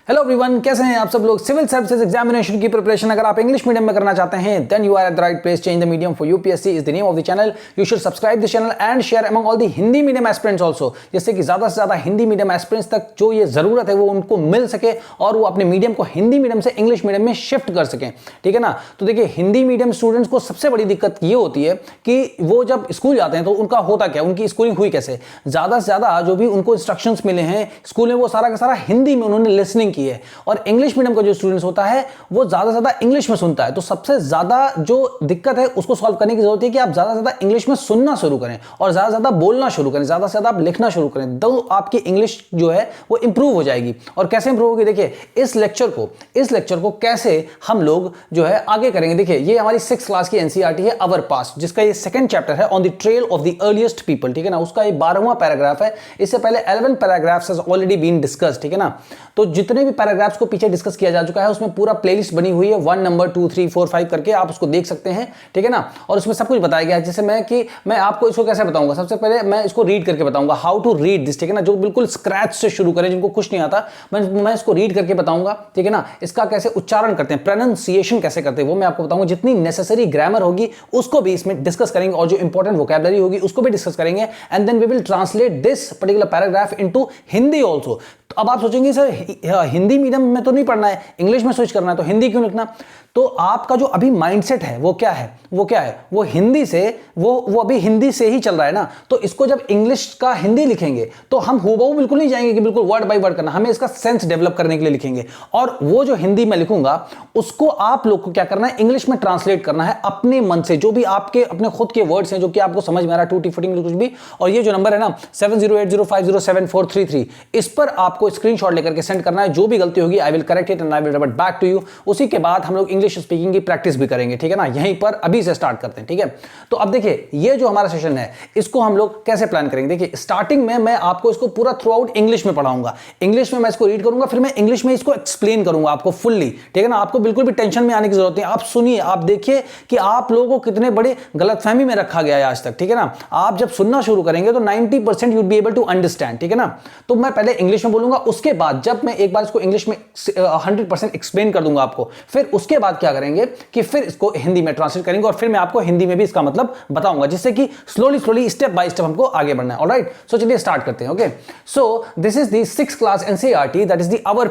Hello everyone, कैसे हैं आप सब लोग। सिविल सर्विसेज एग्जामिनेशन की प्रिपरेशन अगर आप इंग्लिश मीडियम में करना चाहते हैं then you are at the right place. Change the medium for UPSC is the name of the channel. You should subscribe the channel and share among all the Hindi medium aspirants also, जिससे कि ज्यादा से ज्यादा Hindi medium aspirants तक जो ये जरूरत है वो उनको मिल सके और वो अपने मीडियम को हिंदी मीडियम से इंग्लिश मीडियम में शिफ्ट कर सकें। ठीक है ना। तो देखिए, हिंदी मीडियम स्टूडेंट्स को सबसे बड़ी दिक्कत ये होती है कि वो जब स्कूल जाते हैं तो उनका होता क्या, उनकी स्कूलिंग हुई कैसे। ज्यादा से ज्यादा जो भी उनको इंस्ट्रक्शंस मिले हैं स्कूल में वो सारा का सारा हिंदी में उन्होंने लिसनिंग की है, और इंग्लिश मीडियम का जो स्टूडेंट्स होता है वो ज्यादा से ज्यादा इंग्लिश में सुनता है। तो सबसे ज्यादा जो दिक्कत है उसको सॉल्व करने की जरूरत है कि आप ज्यादा से ज्यादा इंग्लिश में सुनना शुरू करें और ज्यादा से ज्यादा बोलना शुरू करें, ज्यादा से ज्यादा आप लिखना शुरू करें, तो आपकी इंग्लिश जो है वो इंप्रूव हो जाएगी। और कैसे इंप्रूव होगी, देखिए इस लेक्चर को कैसे हम लोग जो है आगे करेंगे। देखिए, ये हमारी 6th क्लास की एनसीईआरटी है अवर पास्ट, जिसका ये 2nd चैप्टर है on the trail of the earliest people. ठीक है ना। उसका ये 12वां पैराग्राफ है। इससे पहले 11 paragraphs has already been discussed. ठीक है ना। तो जितने भी पैराग्राफ्स को पीछे डिस्कस किया जा चुका है उसमें पूरा प्लेलिस्ट बनी हुई है 1 नंबर 2 3 4 5 करके, आप उसको देख सकते हैं। ठीक है ना। और उसमें सब कुछ बताया गया है। जैसे मैं आपको इसको कैसे बताऊंगा, सबसे पहले मैं इसको रीड करके बताऊंगा, हाउ टू रीड दिस। ठीक है ना। जो बिल्कुल स्क्रैच से शुरू करें, जिनको कुछ नहीं आता, मैं इसको रीड करके बताऊंगा। ठीक है ना। इसका कैसे उच्चारण करते हैं, प्रोनाउंसिएशन कैसे करते हैं वो मैं आपको बताऊंगा। जितनी नेसेसरी ग्रामर होगी उसको भी इसमें डिस्कस करेंगे, और जो इंपॉर्टेंट वोकैबुलरी होगी उसको भी डिस्कस करेंगे। And then we will translate this particular paragraph into Hindi also. तो अब आप सोचेंगे सर हिंदी मीडियम में तो नहीं पढ़ना है, इंग्लिश में स्विच करना है, तो हिंदी क्यों लिखना। तो आपका जो अभी माइंडसेट है वो क्या है, वो हिंदी से वो अभी हिंदी से ही चल रहा है ना। तो इसको जब इंग्लिश का हिंदी लिखेंगे तो हम हूबहू बिल्कुल नहीं जाएंगे कि बिल्कुल वर्ड बाय वर्ड करना, हमें इसका सेंस डेवलप करने के लिए लिखेंगे। और वो जो हिंदी में लिखूंगा उसको आप लोग को क्या करना है, इंग्लिश में ट्रांसलेट करना है अपने मन से, जो भी आपके अपने खुद के वर्ड्स हैं जो कि आपको समझ में आ रहा है, टूटी फूटी कुछ भी। और ये जो नंबर है ना 7080507433, इस पर आपको स्क्रीनशॉट लेकर के सेंड करना है। जो भी गलती होगी I will correct it and I will revert back to you. उसी के बाद हम लोग इंग्लिश स्पीकिंग की प्रैक्टिस भी करेंगे। ठीक है ना। यहीं पर अभी से स्टार्ट करते हैं। ठीक है। तो अब देखिए, ये जो हमारा सेशन है इसको हम लोग कैसे प्लान करेंगे। देखिए, स्टार्टिंग में मैं आपको इसको पूरा थ्रू आउट इंग्लिश में पढ़ाऊंगा, इंग्लिश में मैं इसको रीड करूंगा, फिर मैं इंग्लिश में इसको एक्सप्लेन करूंगा आपको फुल्ली। ठीक है ना। आपको बिल्कुल भी टेंशन में आने की जरूरत नहीं। आप सुनिए, आप देखिए कि आप लोगों को कितने बड़े गलतफहमी में रखा गया है आज तक। ठीक है ना। आप जब सुनना शुरू करेंगे तो 90% you will be able to understand. ठीक है ना। तो मैं पहले इंग्लिश में बोलूंगा, उसके बाद जब मैं एक बार इसको इंग्लिश में 100% एक्सप्लेन कर दूंगा आपको, फिर उसके बाद क्या करेंगे कि फिर इसको हिंदी में ट्रांसलेट करेंगे और फिर मैं आपको हिंदी में भी इसका मतलब बताऊंगा, जिससे कि स्लोली स्टेप बाय स्टेप हमको आगे बढ़ना है। ऑलराइट, सो चलिए स्टार्ट करते हैं। Okay, so this is the 6th class NCERT, that is the our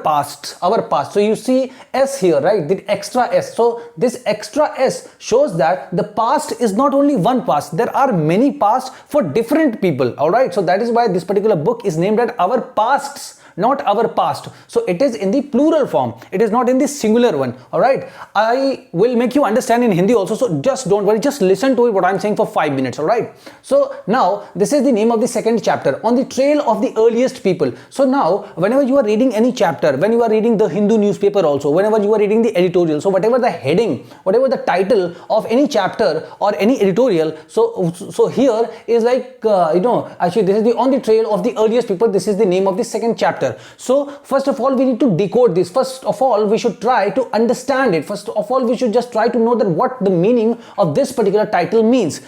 past. So you see s here, right, the extra s. So this extra s shows that the past is not only one past, there are many past for different people. All right, so that is why this particular book is named as Our Pasts, not Our Past. So it is in the plural form, it is not in the singular one. All right, I will make you understand in Hindi also, so just don't worry, just listen to it what I'm saying for 5 minutes. All right, so now this is the name of the 2nd chapter, on the trail of the earliest people. So now whenever you are reading any chapter, when you are reading the Hindu newspaper also, whenever you are reading the editorial, so whatever the heading, whatever the title of any chapter or any editorial, so here is like actually this is the on the trail of the earliest people. This is the name of the 2nd chapter. So first of all we need to decode this. First of all we should try to understand it. First of all we should just try to know that what the meaning of this particular title means.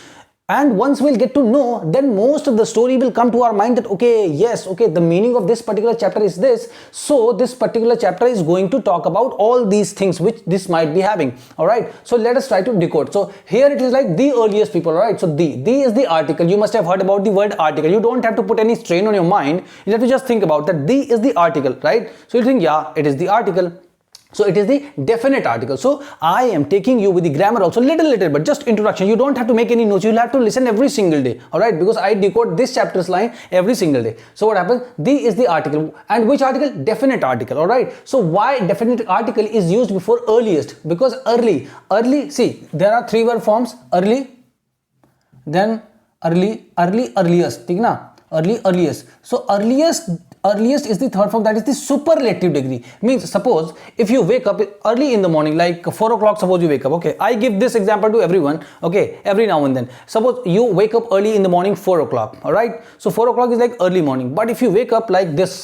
And once we'll get to know, then most of the story will come to our mind that okay, yes, okay, the meaning of this particular chapter is this. So this particular chapter is going to talk about all these things which this might be having. All right, so let us try to decode. So here it is like the earliest people. All right, so the is the article. You must have heard about the word article. You don't have to put any strain on your mind. You have to just think about that. The is the article, right? So you think, yeah, it is the article. So it is the definite article. So I am taking you with the grammar also little, but just introduction. You don't have to make any notes. You'll have to listen every single day. All right, because I decode this chapter's line every single day. So what happens? The is the article. And which article? Definite article. All right. So why definite article is used before earliest? Because early, see, there are 3 verb forms: early, then earliest. ठीक ना? Earliest. So earliest is the 3rd form, that is the superlative degree. Means suppose if you wake up early in the morning, like 4 o'clock, suppose you wake up. Okay, I give this example to everyone. Okay, every now and then. Suppose you wake up early in the morning, 4 o'clock. All right, so 4 o'clock is like early morning. But if you wake up like this,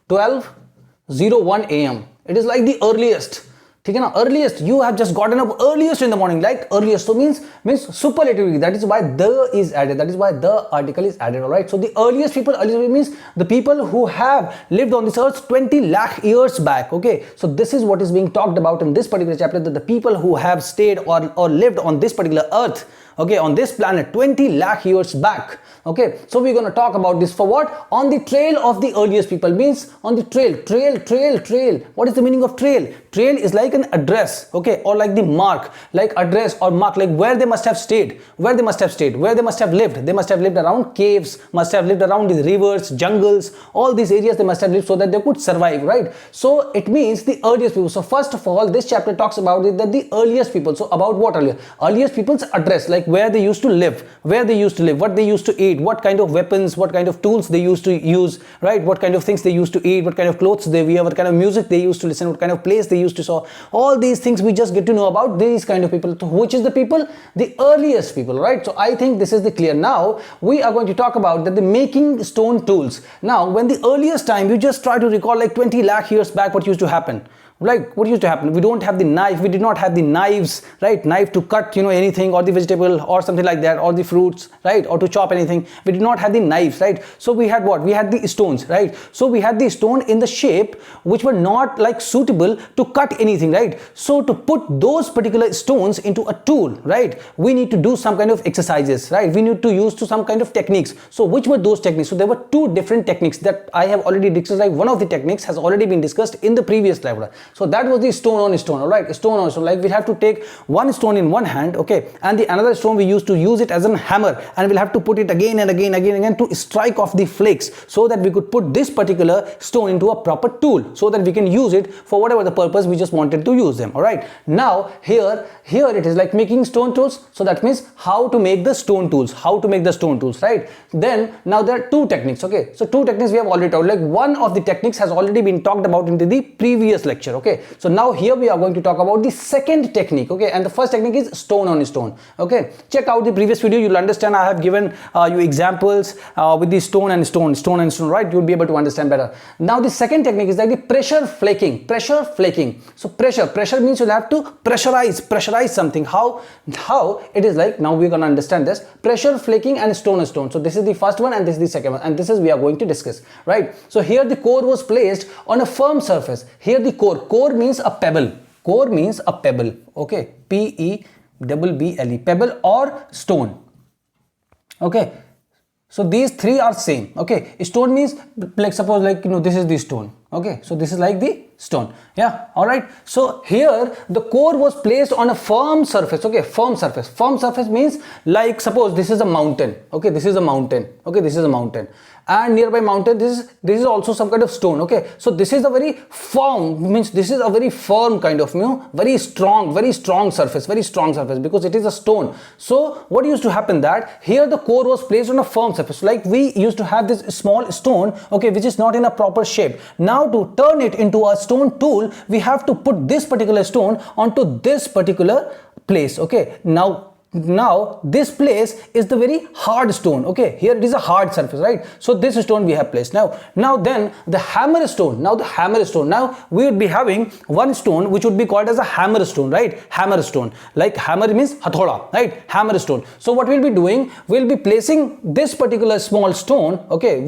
12:01 a.m., it is like the earliest. ठीक है ना, earliest, you have just gotten up earliest in the morning, like earliest, so means superlatively, that is why the is added, that is why the article is added. All right, so the earliest people, earliest means the people who have lived on this earth 20 lakh years back. Okay, so this is what is being talked about in this particular chapter, that the people who have stayed or lived on this particular earth, okay, on this planet 20 lakh years back. Okay, so we're going to talk about this for what? On the trail of the earliest people, means on the trail. What is the meaning of trail? Trail is like an address, okay, or like the mark, like address or mark, like where they must have stayed, where they must have lived. They must have lived around caves, must have lived around the rivers, jungles, all these areas they must have lived so that they could survive, right? So it means the earliest people. So first of all, this chapter talks about it, that the earliest people. So about what? Earliest people's address, like where they used to live, what they used to eat, what kind of weapons, what kind of tools they used to use, right? What kind of things they used to eat, what kind of clothes they wear, what kind of music they used to listen, what kind of place they used to saw. All these things we just get to know about these kind of people. So which is the people? The earliest people, right? So I think this is the clear. Now we are going to talk about that the making stone tools. Now when the earliest time, you just try to recall like 20 lakh years back, what used to happen. Like what used to happen? We don't have the knife, we did not have the knives, right? Knife to cut, anything, or the vegetable or something like that, or the fruits, right? Or to chop anything. We did not have the knives, right? So we had what? We had the stones, right? So we had the stone in the shape which were not like suitable to cut anything, right? So to put those particular stones into a tool, right? We need to do some kind of exercises, right? We need to use some kind of techniques. So which were those techniques? So there were two different techniques that I have already discussed. Like one of the techniques has already been discussed in the previous slide. So that was the stone on stone, all right? Stone on stone, like we have to take one stone in one hand, okay, and the another stone we used to use it as a hammer, and we'll have to put it again and again to strike off the flakes, so that we could put this particular stone into a proper tool, so that we can use it for whatever the purpose we just wanted to use them. All right, now here it is like making stone tools. So that means how to make the stone tools, right? Then now there are two techniques. Okay, so two techniques we have already talked. Like one of the techniques has already been talked about in the previous lecture. Okay, so now here we are going to talk about the second technique. Okay, and the first technique is stone on stone. Okay, check out the previous video, you'll understand. I have given you examples with the stone and stone, right? You'll be able to understand better. Now the second technique is like the pressure flaking. So pressure means you'll have to pressurize something. How it is like, now we're going to understand this pressure flaking and stone on stone. So this is the first one and this is the second one, and this is we are going to discuss, right? So here the core was placed on a firm surface. Here the core means a pebble. Okay, P-E-B-B-L-E, pebble or stone. Okay, so these three are same. Okay, stone means like suppose like this is the stone. Okay, so this is like the stone. Yeah, all right. So here the core was placed on a firm surface. Okay, firm surface means like suppose this is a mountain. Okay, this is a mountain, and nearby mountain this is also some kind of stone. Okay, so this is a very firm, means this is a very firm kind of very strong surface, because it is a stone. So what used to happen, that here the core was placed on a firm surface, like we used to have this small stone, okay, which is not in a proper shape. Now to turn it into a stone tool, we have to put this particular stone onto this particular place. Okay, now this place is the very hard stone. Okay, here it is a hard surface, right? So this stone we have placed. Now then the hammer stone. Now we would be having one stone which would be called as a hammer stone, right? Hammer stone, like hammer means hathoda, right? Hammer stone. So what we'll be doing, we'll be placing this particular small stone, okay,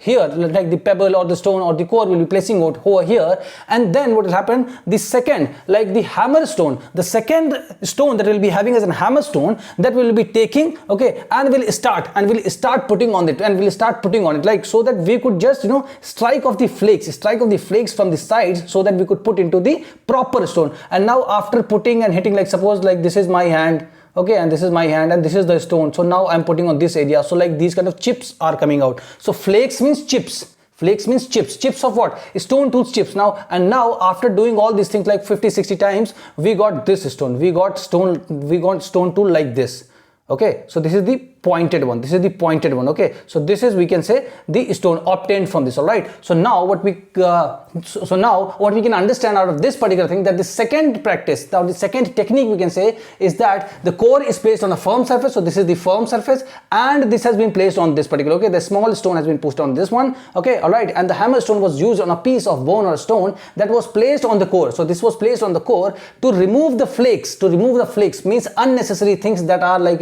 here, like the pebble or the stone or the core, will be placing it over here, and then what will happen, the second, like the hammer stone, the second stone that we'll be having as a hammer stone, that we'll be taking, okay, and we'll start putting on it, like so that we could just strike off the flakes from the sides, so that we could put into the proper stone. And now after putting and hitting, like suppose like this is my hand, okay, and this is my hand, and this is the stone. So now I'm putting on this area, so like these kind of chips are coming out. So flakes means chips. Chips of what? Stone tools chips. Now after doing all these things like 50-60 times, we got this stone. We got stone tool like this. Okay, so this is the pointed one. This is the pointed one. Okay, so this is, we can say, the stone obtained from this. All right, so now what we can understand out of this particular thing, that the second practice, now the second technique we can say, is that the core is placed on a firm surface. So this is the firm surface, and this has been placed on this particular, okay, the small stone has been pushed on this one. Okay, all right, and the hammer stone was used on a piece of bone or stone that was placed on the core. So this was placed on the core to remove the flakes. To remove the flakes means unnecessary things that are like,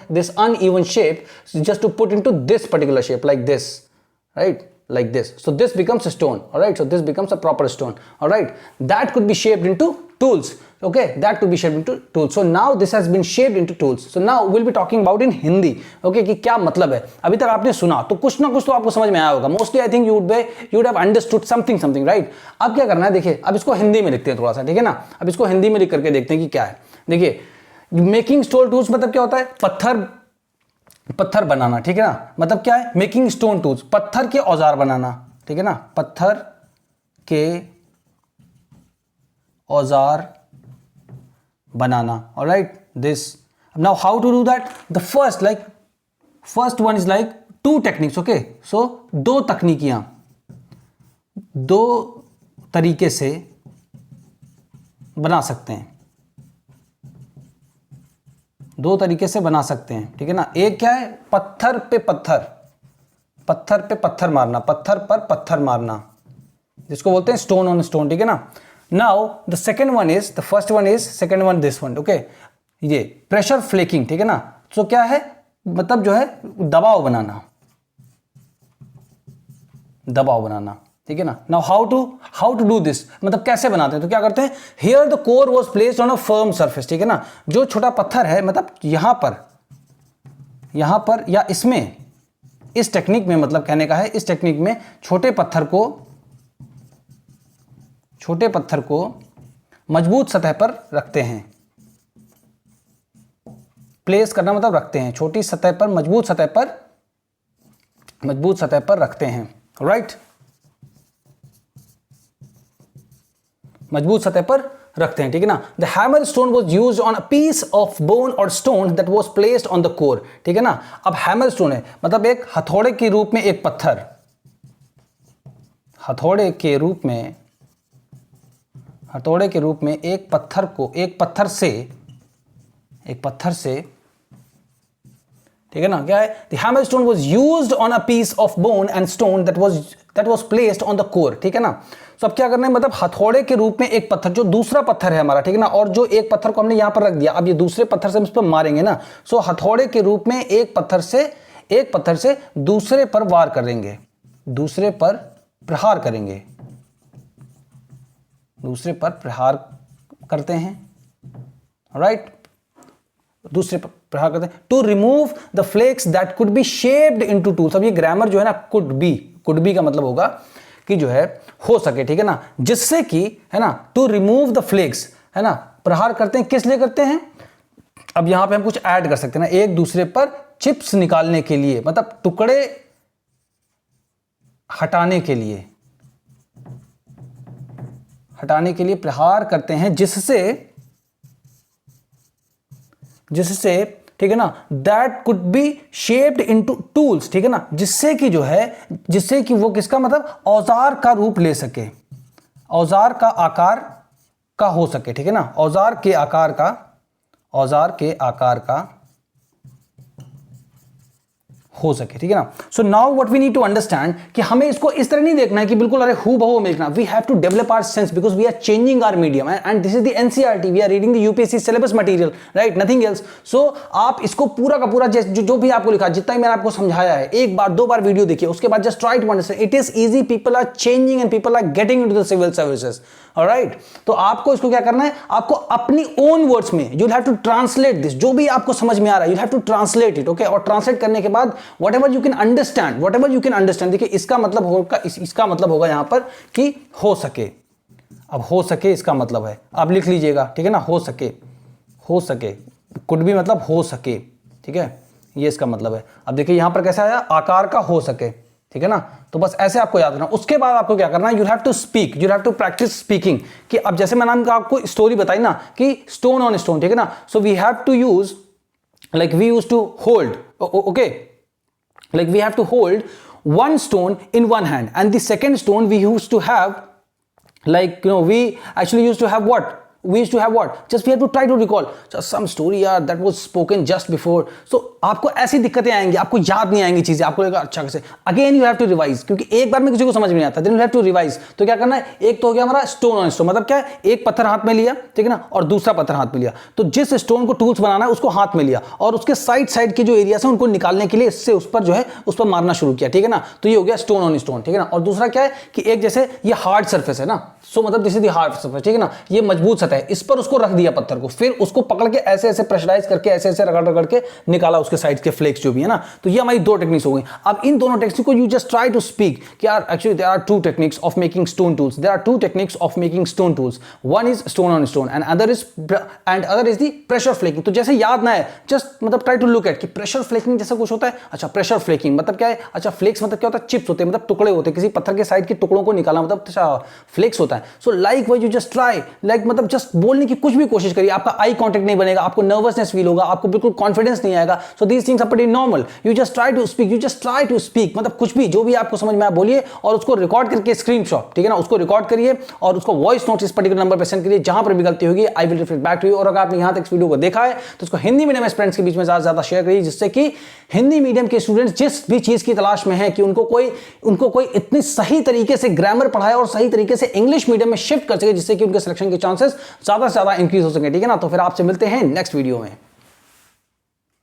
this uneven shape, just to put into this particular shape, like this, right, like this. So this becomes a stone. All right, so this becomes a proper stone. All right, that could be shaped into tools. Okay, that could be shaped into tools. So now this has been shaped into tools. So now we'll be talking about in Hindi. Okay, कि क्या मतलब है. अभी तक आपने सुना तो कुछ ना कुछ तो आपको समझ में आया होगा. Mostly I think you would have understood something, right? अब क्या करना है, देखिए, अब इसको हिंदी में लिखते हैं थोड़ा सा, ठीक है ना. अब इसको हिंदी में लिख करके देखते हैं कि क्या है. देखिए, मेकिंग स्टोन टूल्स मतलब क्या होता है, पत्थर बनाना, ठीक है ना. मतलब क्या है, मेकिंग स्टोन टूल्स, पत्थर के औजार बनाना, ठीक है ना, पत्थर के औजार बनाना. All right, this. Now how to do that? The first one is like two techniques. Okay, so दो तकनीकियां, दो तरीके से बना सकते हैं, दो तरीके से बना सकते हैं, ठीक है ना. एक क्या है, पत्थर पे पत्थर मारना, पत्थर पर पत्थर मारना, जिसको बोलते हैं स्टोन ऑन स्टोन, ठीक है ना. Now the second one is, the first one is, second one this one. Okay, ये प्रेशर फ्लेकिंग, ठीक है ना. तो क्या है, मतलब जो है दबाव बनाना, ठीक है ना. Now how to do this, मतलब कैसे बनाते हैं, तो क्या करते हैं, here the core was placed on a firm surface, ठीक है ना. जो छोटा पत्थर है, मतलब यहां पर या इसमें, इस टेक्निक में, मतलब कहने का है, इस टेक्निक में छोटे पत्थर को मजबूत सतह पर रखते हैं. प्लेस करना मतलब रखते हैं, छोटी सतह पर मजबूत सतह पर रखते हैं. राइट, मजबूत सतह पर रखते हैं, ठीक है ना. The hammer stone was use on a piece of bone और stone that was placed on the core, ठीक है ना. अब हैमर स्टोन है, मतलब एक हथौड़े के रूप में एक पत्थर, हथौड़े के रूप में एक पत्थर से, ठीक है ना. क्या है, the hammer stone was used on a piece of bone and stone that was placed on the core, ठीक है ना. तो अब क्या करना है, मतलब हथौड़े के रूप में एक पत्थर, जो दूसरा पत्थर है हमारा, ठीक है ना, और जो एक पत्थर को हमने यहां पर रख दिया, अब ये दूसरे पत्थर से हम इस पर मारेंगे ना. सो हथौड़े के रूप में एक पत्थर से दूसरे पर वार करेंगे, दूसरे पर प्रहार करते हैं. राइट, दूसरे पर प्रहार करते हैं. To remove the flakes that could be shaped into tools. अब ये ग्रामर जो है ना, कुड बी का मतलब होगा कि जो है हो सके, ठीक है ना, जिससे कि, है ना, टू रिमूव द फ्लेक्स, है ना, प्रहार करते हैं, किस लिए करते हैं. अब यहां पे हम कुछ ऐड कर सकते हैं ना, एक दूसरे पर चिप्स निकालने के लिए, मतलब टुकड़े हटाने के लिए प्रहार करते हैं, जिससे ठीक है ना, that could be shaped into tools, ठीक है ना, जिससे कि वो किसका, मतलब औजार का रूप ले सके, औजार का आकार का हो सके, ठीक है ना, औजार के आकार का हो सके, ठीक है ना. So now what we need to understand कि हमें इसको इस तरह नहीं देखना है कि बिल्कुल अरे हु बहु देखना. We have to develop our sense because we are changing our medium and this is the NCERT, we are reading the UPSC syllabus material, right, nothing else. So आप इसको पूरा का पूरा जो भी आपको लिखा, जितना ही मैंने आपको समझाया है, एक बार दो बार वीडियो देखिए, उसके बाद just try to understand. It is easy, people are changing and people are getting into the civil services. Alright, तो आपको इसको क्या करना है, आपको अपनी ओन वर्ड्स में you have to translate this, जो भी आपको समझ में आ रहा है you have to translate it. Okay, और ट्रांसलेट करने के बाद whatever you can understand, देखिए इसका मतलब होगा यहां पर कि हो सके. अब हो सके इसका मतलब है, आप लिख लीजिएगा, ठीक है ना, हो सके, कुड भी मतलब हो सके, ठीक है, ये इसका मतलब है. अब देखिए यहां पर कैसा आया, आकार का हो सके, ठीक है ना. तो बस ऐसे आपको याद रखना. उसके बाद आपको क्या करना है, you have to speak, you have to practise speaking. कि अब जैसे मैंने आपको स्टोरी बताई ना कि स्टोन ऑन स्टोन, ठीक है ना. So we have to use, like we used to hold, Okay, like we have to hold one stone in one hand, and the second stone we used to have, like, you know, we actually used to have what? We used to have what? Just we have to try to recall just some story that was spoken just before. So आपको ऐसी दिक्कतें आएंगी, आपको याद नहीं आएंगी चीजें, आपको लगेगा अच्छा कैसे, again you have to revise, क्योंकि एक बार में किसी को समझ में नहीं आता, then you have to revise. तो क्या करना है, एक तो हो गया हमारा स्टोन ऑन स्टोन, मतलब क्या है, एक पत्थर हाथ में लिया, ठीक है ना, और दूसरा पत्थर हाथ में लिया, तो जिस स्टोन को टूल्स बनाना है उसको हाथ में लिया, और उसके साइड साइड के जो एरिया है उनको निकालने के लिए इससे उस पर जो है उस पर मारना शुरू किया, ठीक है ना। तो ये हो गया स्टोन ऑन स्टोन, ठीक है ना। और दूसरा क्या है कि एक जैसे ये हार्ड सर्फेस है ना, सो मतलब this is the hard surface, ठीक है ना, ये मजबूत सतह है, इस पर उसको रख दिया पत्थर को, फिर उसको पकड़ के ऐसे ऐसे प्रेशराइज करके ऐसे ऐसे रगड़ रगड़ के निकाला उसके साइड के फ्लेक्स जो भी है ना। तो ये हमारी दो टेक्निक्स हो गई। अब इन दोनों टेक्निक्स को you just try to speak कि यार actually there are two techniques of making stone tools, there are two techniques of making stone tools, one is stone on stone and other is the pressure flaking. तो जैसे याद ना है, just मतलब try to look at कि pressure flaking जैसा कुछ होता है। अच्छा, प्रेशर फ्लेकिंग मतलब क्या है, अच्छा फ्लेक्स मतलब क्या होता है, चिप्स होते हैं, मतलब टुकड़े होते हैं, किसी पत्थर के साइड के टुकड़ों को निकालना मतलब फ्लेक्स होता है। So like wise you just try, like मतलब जस्ट बोलने की कुछ भी कोशिश करिए, आपका आई कांटेक्ट नहीं बनेगा, आपको नर्वसनेस फील होगा, आपको बिल्कुल कॉन्फिडेंस नहीं आएगा। So these things are pretty normal, you just try to speak, you just try to speak, मतलब कुछ भी जो भी आपको समझ में आए बोलिए, और उसको रिकॉर्ड करके स्क्रीनशॉट, ठीक है ना, उसको रिकॉर्ड करिए और उसको वॉइस नोट इस पर्टिकुलर नंबर पर सेंड करिए। जहां पर भी गलती होगी I will reflect back to you. और अगर आपने यहां तक इस वीडियो को देखा है तो उसको हिंदी मीडियम स्टूडेंट्स के बीच में ज्यादा शेयर करिए, जिससे कि हिंदी मीडियम के स्टूडेंट्स जिस भी चीज की तलाश में है कि उनको कोई इतनी सही तरीके से ग्रामर पढ़ाए और सही तरीके से इंग्लिश मीडियम में शिफ्ट कर सके, जिससे कि उनके सिलेक्शन के चांसेस ज्यादा से ज्यादा इंक्रीज हो सके, ठीक है ना। तो फिर आपसे मिलते हैं नेक्स्ट वीडियो में।